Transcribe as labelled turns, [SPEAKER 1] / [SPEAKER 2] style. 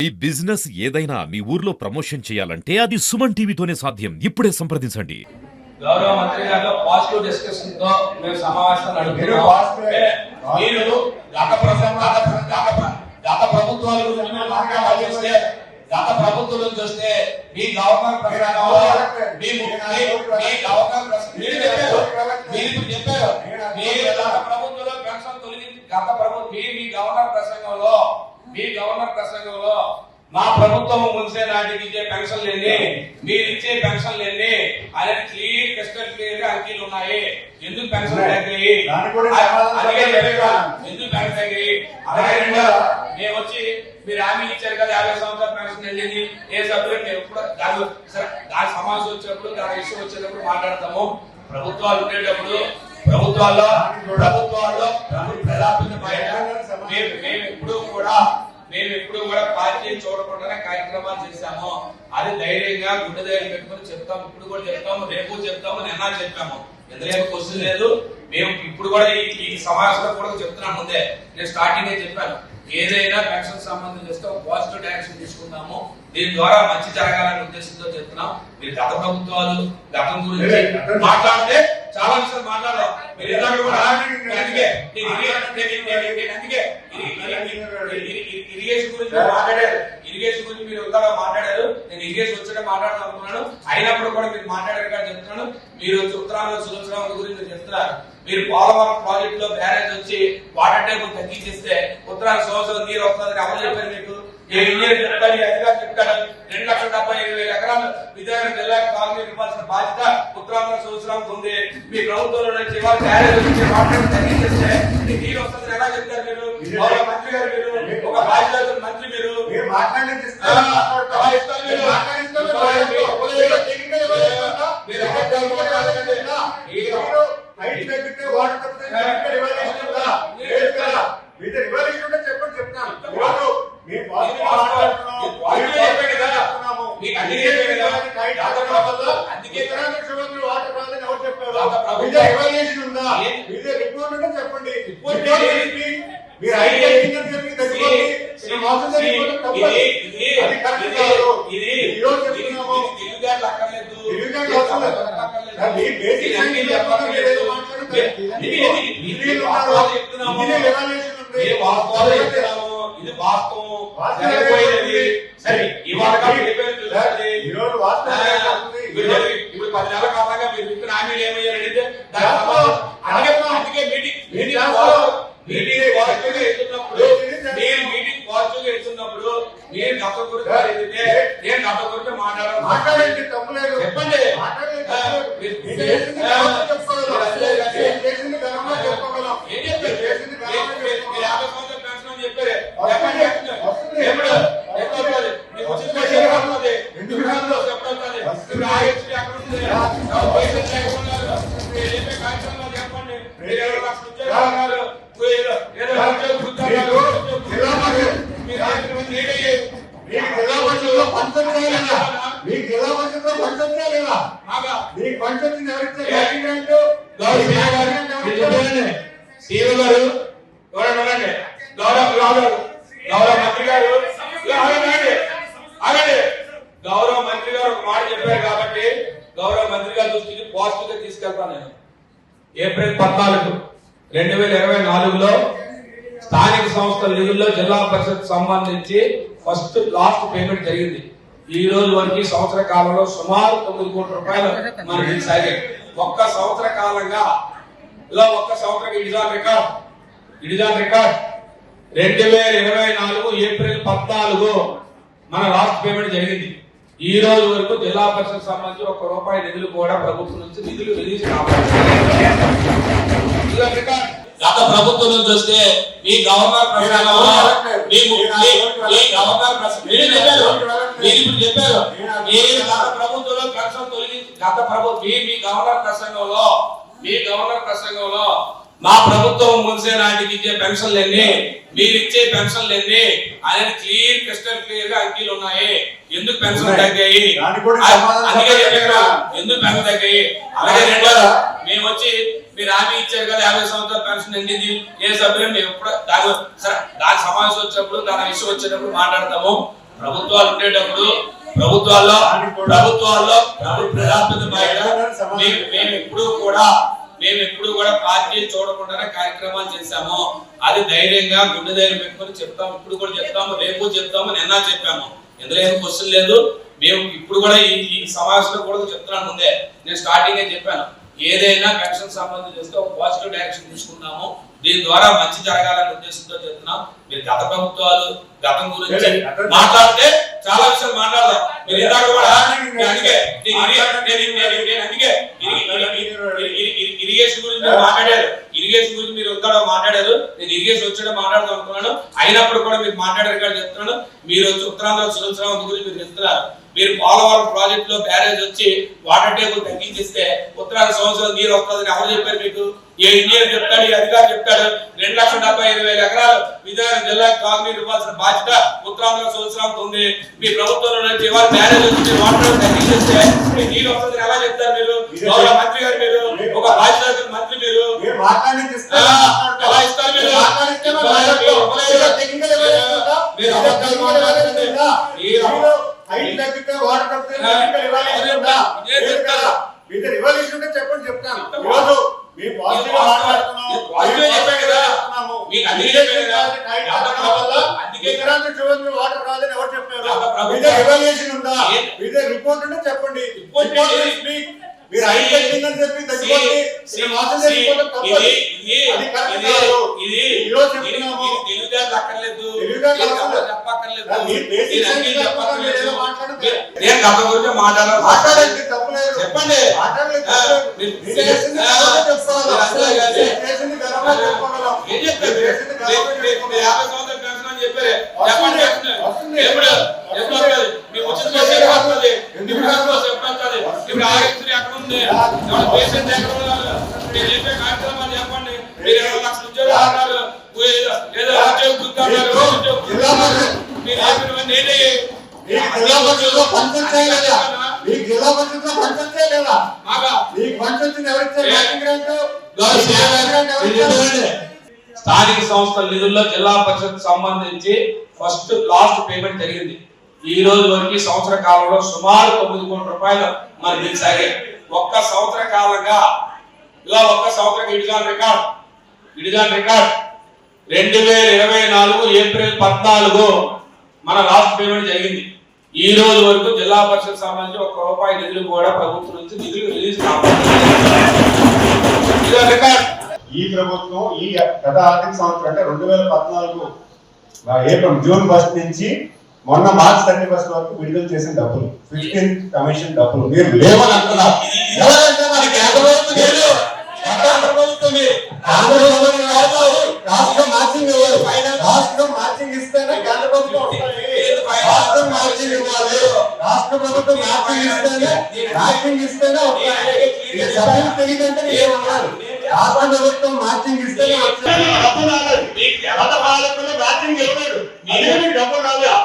[SPEAKER 1] ఈ బిజినెస్ ఏదైనా మీ ఊర్లో ప్రమోషన్ చేయాలంటే అది సుమన్ టీవీతోనే సాధ్యం. ఇప్పుడే సంప్రదించండి.
[SPEAKER 2] గౌరవ మంత్రి గారితో పాజిటివ్ డిస్కషన్ తో మేము సమావేశం నడుపుతున్నాం. మీరు గత ప్రభుత్వాల గురించి చూస్తే గత ప్రభుత్వం చూస్తే మీ గవర్నర్ ప్రసంగంలో మీరు చెప్పారు మీరు గత ప్రభుత్వంలో పెన్షన్ తొలగించి గత ప్రభుత్వం మీ గవర్నర్ ప్రసంగంలో మా ప్రభుత్వం ముందే నాటికి ఇచ్చే పెన్షన్లు ఎన్ని, మీరు ఇచ్చే పెన్షన్లు ఎన్ని అనేది క్రిస్టల్ క్లియర్ గా అంకీలు ఉన్నాయి. ఎందుకు పెన్షన్ తగ్గాయి, ఎందుకు పెన్షన్ తగ్గాయి? అలాగే మేము వచ్చి మీరు హామీ ఇచ్చారు కదా 50 సంవత్సరాల పెన్షన్ వెళ్ళింది ఏ సభ్యులు మేము ఎప్పుడు దాని సమావేశం వచ్చినప్పుడు దాని ఇష్యూ వచ్చేటప్పుడు మాట్లాడతాము. ప్రభుత్వాలు ఉండేటప్పుడు ప్రభుత్వాల్లో మేము ఎప్పుడు కూడా పార్టీ చూడకుండానే కార్యక్రమాలు చేశాము. అది ధైర్యంగా గుండె ధైర్యం పెట్టుకుని చెప్తాము. ఇప్పుడు కూడా చెప్తాము, రేపు చెప్తాము, నిన్న చెప్పాము. ఎందులో క్వశ్చన్ లేదు. మేము ఇప్పుడు కూడా ఈ సమావేశంలో కూడా చెప్తున్నాను. ముందే నేను స్టార్టింగ్ చెప్పాను, ఏదైనా పెన్షన్ సంబంధించి వస్తే పాజిటివ్ యాక్షన్ తీసుకుందాము. దీని ద్వారా మంచి జరగాలనే ఉద్దేశంతో చెప్తున్నాం. మీరు గత ప్రభుత్వాలు గతం గురించి మాట్లాడితే చాలా విషయాలు మాట్లాడదాం. మీరు ఇరిగేషన్ గురించి మాట్లాడారు. ఇరిగేషన్ గురించి మీరు ఉత్తగా మాట్లాడారు. నేను ఇరిగేషన్ వచ్చే మాట్లాడదాం అనుకున్నాను. అయినప్పుడు కూడా మీరు మాట్లాడారు కానీ చెప్తున్నాను. మీరు ఉత్తరాంధ్ర సురక్షణ గురించి చెప్తున్నారు. మీరు పోలవరం ప్రాజెక్ట్ లో బ్యారేజ్ వచ్చి వాటర్ టేబుల్ తగ్గించేస్తే ఉత్తరాంధ్ర సంవత్సరం నీరు వస్తుందని ఎవరు చెప్పారు మీకు? ఇంజనీర్ చెప్తారు, అధికారులు చెప్తారు. 2,75,000 ఎకరాలు విజయనగరం జిల్లాకు తాగునీరు ఇవ్వాల్సిన బాధ్యత ఉత్తరాంధ్ర సంవత్సరానికి ఉంది. మీ ప్రభుత్వంలో నుంచి బ్యారేజ్ వచ్చి వాటర్ తగ్గించేస్తే నీరు వస్తుందని ఎలా చెప్తారు మీరు? మంత్రి గారు మీరు ఒక బాధ్యత మంత్రి మీరు ఇది వాస్తవం. సరే ఇవాళ ఇప్పుడు 10 నెలల కాలంగా మీరు ఇచ్చిన హామీలు ఏమయ్యారు అడిగితే అందుకే మీటింగ్ పాజిటివ్ గా ఇస్తున్నప్పుడు నేను గత గురించి అడిగితే నేను గత గురించి మాట్లాడండి. చెప్పండి. గౌరవ మంత్రి గారు ఒక మాట చెప్పారు కాబట్టి గౌరవ మంత్రి గారి దృష్టికి పాజిటివ్ గా తీసుకెళ్తాను. నేను ఏప్రిల్ 14, 2024లో స్థానిక సంస్థల నిధుల్లో జిల్లా పరిషత్ సంబంధించి లాస్ట్ పేమెంట్ జరిగింది. ఈ రోజు వరకు సంవత్సర కాలంలో సుమారు 9 కోట్ల రూపాయలు మనకి సాగాయి. ఒక్క సంవత్సర కాలంగా ఒక్క సంవత్సరం ఇడిజాన్ రికార్డ్ 2024 ఏప్రిల్ 14 మన లాస్ట్ పేమెంట్ జరిగింది. ఈ రోజు వరకు జిల్లా పరిషత్ సంబంధించి ₹1 నిధులు కూడా ప్రభుత్వం నుంచి నిధులు రిలీజ్ కావాలి. గత ప్రభుత్వం నుంచి వస్తే మీ గవర్నర్ ప్రసంగంలో మీరు చెప్పారు మీరు గత ప్రభుత్వంలో పెన్షన్ తొలగించి మీ గవర్నర్ ప్రసంగంలో మా ప్రభుత్వం ముందే నాటికి ఇచ్చే పెన్షన్లు ఎన్ని, మీరు ఇచ్చే పెన్షన్లు ఎన్ని అనేది క్రిస్టల్ క్లియర్ గా అంకీలు ఉన్నాయి. ఎందుకు పెన్షన్ తగ్గాయి, ఎందుకు పెన్షన్ తగ్గాయి? అలాగే మేము వచ్చి మీరు హామీ ఇచ్చారు కదా 50 సంవత్సరాల పెన్షన్ ఎండింది ఏ సభ్యులు మేము ఎప్పుడు దాని సమావేశం వచ్చినప్పుడు దాని ఇష్యూ వచ్చేటప్పుడు మాట్లాడతాము. ప్రభుత్వాలు ఉండేటప్పుడు ప్రభుత్వాల్లో ప్రజాప్రతినిధి బయట మేము ఎప్పుడు కూడా పార్టీలు చూడకుండానే కార్యక్రమాలు చేశాము. అది ధైర్యంగా గుండె ధైర్యం పెట్టుకొని చెప్తాము. ఇప్పుడు కూడా చెప్తాము, రేపు చెప్తాము, నిన్న చెప్పాము. ఎందులో ఏం క్వశ్చన్ లేదు. మేము ఇప్పుడు కూడా ఈ సమావేశంలో కూడా చెప్తున్నాను. ముందే నేను స్టార్టింగ్ చెప్పాను, ఏదైనా పెన్షన్ సంబంధించి చేస్తే ఒక పాజిటివ్ డైరెక్షన్ తీసుకుందాము. దీని ద్వారా మంచి జరగాలనే ఉద్దేశంతో చెప్తున్నాం. మీరు గత ప్రభుత్వాలు గతం గురించి మాట్లాడితే చాలా విషయాలు మాట్లాడదాం. మీరు ఇందాక కూడా ఇరిగేషన్ గురించి మాట్లాడారు. ఇరిగేషన్ గురించి మీరు ఇంకా మాట్లాడారు. నేను ఇరిగేషన్ వచ్చాడో మాట్లాడదాం అనుకున్నాను. అయినప్పుడు కూడా మీరు మాట్లాడారు కానీ చెప్తున్నాను. మీరు వచ్చి ఉత్తరాంధ్ర సురక్షణ గురించి మీరు చెప్తున్నారు. మీరు పోలవరం ప్రాజెక్ట్ లో బ్యారేజ్ వచ్చి వాటర్ టేబుల్ తగ్గించిస్తే ఉత్తరాంధ్ర సంవత్సరం నీరు వస్తుందని ఎవరు చెప్పారు మీకు? ఏ ఇంజనీర్ చెప్తాడు, ఏ అధికారి చెప్తాడు? 2,75,000 ఎకరాలు విజయనగరం జిల్లాకు తాగునీరు ఇవ్వాల్సిన బాధ్యత ఉత్తరాంధ్ర సంవత్సరానికి ఉంది. మీ ప్రభుత్వంలో నుంచి ఇవాళ బ్యారేజ్ వచ్చి వాటర్ టేబుల్ తగ్గించేస్తే నీరు వస్తుందని ఎలా చెప్తారు మీరు? గౌరవ మంత్రి గారు, మీరు ఒక బాధ్యత మంత్రి, మీరు ఎలా ఇస్తారు?
[SPEAKER 3] చెప్పండి, చెప్తాను. ఈరోజు మీ పాజిటివ్ మాట్లాడుతున్నాము. వాటర్ రాదని ఎవరు చెప్పారు? రివల్యూషన్ ఉందా? రిపోర్ట్ ఉంటే చెప్పండి. మీరు ఐదు అని చెప్పి తగ్గిపోతే మాట్లాడండి, తప్పలేదు. చెప్పండి,
[SPEAKER 2] స్థానిక సంస్థల నిధుల్లో జిల్లా పరిషత్ సంబంధించి లాస్ట్ పేమెంట్ జరిగింది. ఈ రోజు వరకు సంవత్సర కాలంలో సుమారు 9 కోట్ల రూపాయలు మరి బిల్స్ అయ్యాయి. ఒక్క సంవత్సర కాలంగా ఇలా ఒక్క సంవత్సరం ఇడిగాన్ రికార్డ్ 2024 ఏప్రిల్ 14 మన లాస్ట్ పేమెంట్ జరిగింది. ఈ రోజు వరకు జిల్లా పరిషత్ సంబంధించి ₹1 నిధులు కూడా ప్రభుత్వం నుంచి నిధులు రిలీజ్ కావాలి.
[SPEAKER 3] ఈ ప్రభుత్వం ఈ గత ఆర్థిక సంవత్సరం అంటే 2014 ఏప్రిల్ జూన్ 1 నుంచి మొన్న మార్చ్ 31 వరకు విడుదల చేసిన డబ్బులు 15th కమిషన్ డబ్బులు మీరు లేవని అంటున్నారు. రాష్ట్రం మార్చింగ్ ఇస్తేనే కేంద్ర ప్రభుత్వం రాష్ట్రం మార్చింగ్ ఇవ్వాలి. రాష్ట్ర ప్రభుత్వం మార్చింగ్ ఇస్తేనే సభ్యులు తెలియదంటే ఏమన్నారు? రాష్ట్ర ప్రభుత్వం మార్చింగ్ ఇస్తేనే డబ్బులు రాలేదు. మార్చింగ్ ఇవ్వలేదు, డబ్బులు రాలేదు.